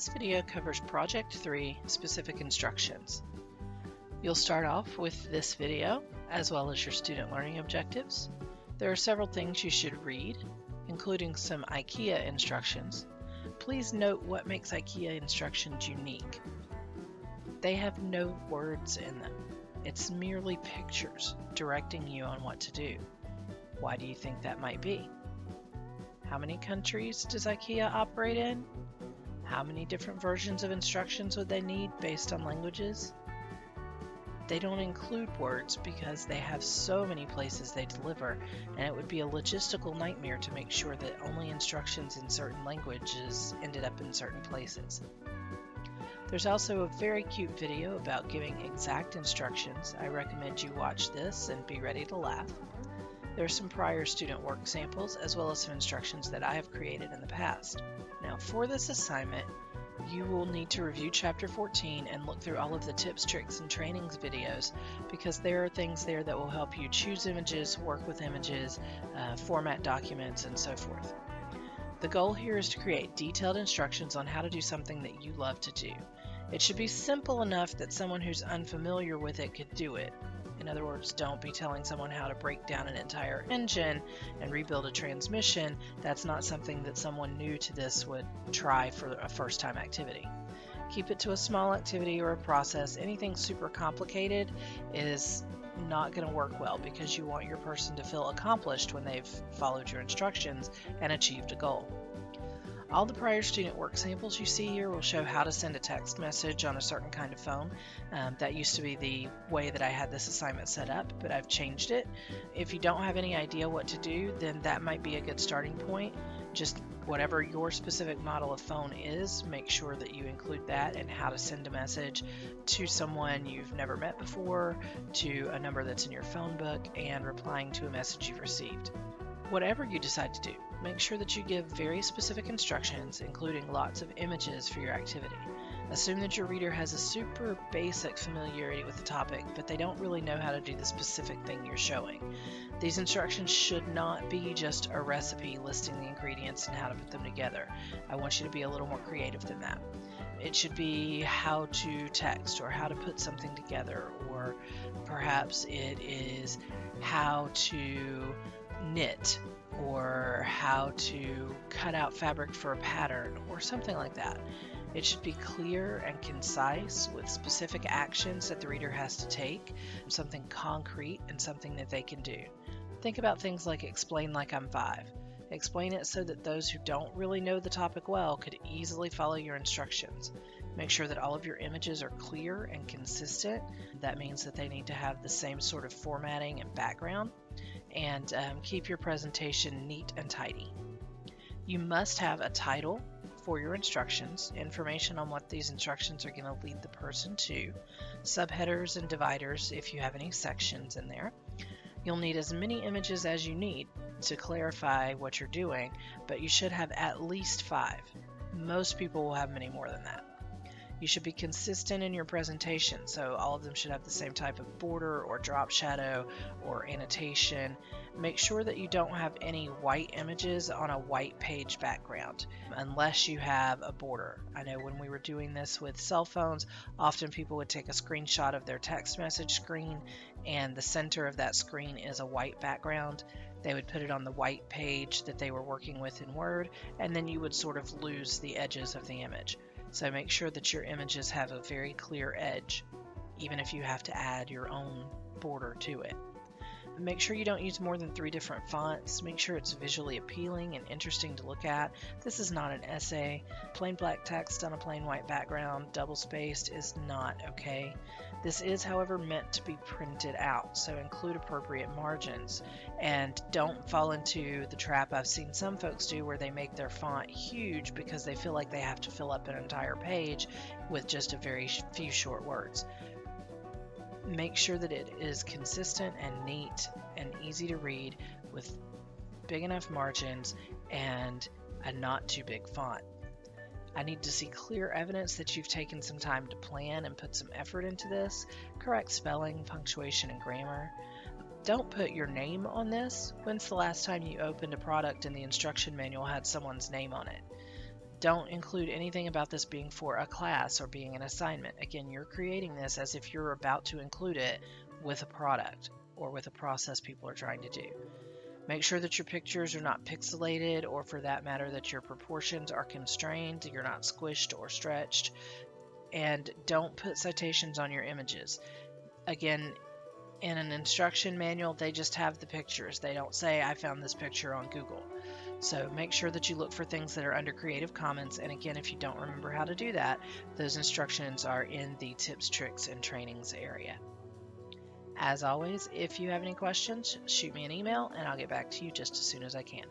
This video covers Project 3 specific instructions. You'll start off with this video, as well as your student learning objectives. There are several things you should read, including some IKEA instructions. Please note what makes IKEA instructions unique. They have no words in them. It's merely pictures directing you on what to do. Why do you think that might be? How many countries does IKEA operate in? How many different versions of instructions would they need based on languages? They don't include words because they have so many places they deliver, and it would be a logistical nightmare to make sure that only instructions in certain languages ended up in certain places. There's also a very cute video about giving exact instructions. I recommend you watch this and be ready to laugh. There are some prior student work samples as well as some instructions that I have created in the past. Now for this assignment, you will need to review Chapter 14 and look through all of the tips, tricks, and trainings videos because there are things there that will help you choose images, work with images, format documents, and so forth. The goal here is to create detailed instructions on how to do something that you love to do. It should be simple enough that someone who's unfamiliar with it could do it. In other words, don't be telling someone how to break down an entire engine and rebuild a transmission. That's not something that someone new to this would try for a first-time activity. Keep it to a small activity or a process. Anything super complicated is not going to work well because you want your person to feel accomplished when they've followed your instructions and achieved a goal. All the prior student work samples you see here will show how to send a text message on a certain kind of phone. That used to be the way that I had this assignment set up, but I've changed it. If you don't have any idea what to do, then that might be a good starting point. Just whatever your specific model of phone is, make sure that you include that and how to send a message to someone you've never met before, to a number that's in your phone book, and replying to a message you've received. Whatever you decide to do, make sure that you give very specific instructions, including lots of images for your activity. Assume that your reader has a super basic familiarity with the topic, but they don't really know how to do the specific thing you're showing. These instructions should not be just a recipe listing the ingredients and how to put them together. I want you to be a little more creative than that. It should be how to text or how to put something together, or perhaps it is how to knit or how to cut out fabric for a pattern or something like that. It should be clear and concise with specific actions that the reader has to take, something concrete and something that they can do. Think about things like explain like I'm 5. Explain it so that those who don't really know the topic well could easily follow your instructions. Make sure that all of your images are clear and consistent. That means that they need to have the same sort of formatting and background. And keep your presentation neat and tidy. You must have a title for your instructions, information on what these instructions are going to lead the person to, subheaders and dividers if you have any sections in there. You'll need as many images as you need to clarify what you're doing, but you should have at least 5. Most people will have many more than that. You should be consistent in your presentation, so all of them should have the same type of border or drop shadow or annotation. Make sure that you don't have any white images on a white page background unless you have a border. I know when we were doing this with cell phones, often people would take a screenshot of their text message screen and the center of that screen is a white background. They would put it on the white page that they were working with in Word, and then you would sort of lose the edges of the image. So make sure that your images have a very clear edge, even if you have to add your own border to it. Make sure you don't use more than 3 different fonts. Make sure it's visually appealing and interesting to look at. This is not an essay. Plain black text on a plain white background, double-spaced, is not okay. This is, however, meant to be printed out, so include appropriate margins. And don't fall into the trap I've seen some folks do where they make their font huge because they feel like they have to fill up an entire page with just a very few short words. Make sure that it is consistent and neat and easy to read with big enough margins and a not too big font. I need to see clear evidence that you've taken some time to plan and put some effort into this. Correct spelling, punctuation, and grammar. Don't put your name on this. When's the last time you opened a product and the instruction manual had someone's name on it? Don't include anything about this being for a class or being an assignment. Again, you're creating this as if you're about to include it with a product or with a process people are trying to do. Make sure that your pictures are not pixelated, or for that matter that your proportions are constrained, you're not squished or stretched, and don't put citations on your images. Again, in an instruction manual, they just have the pictures. They don't say, I found this picture on Google. So make sure that you look for things that are under Creative Commons. And again, if you don't remember how to do that, those instructions are in the tips, tricks, and trainings area. As always, if you have any questions, shoot me an email and I'll get back to you just as soon as I can.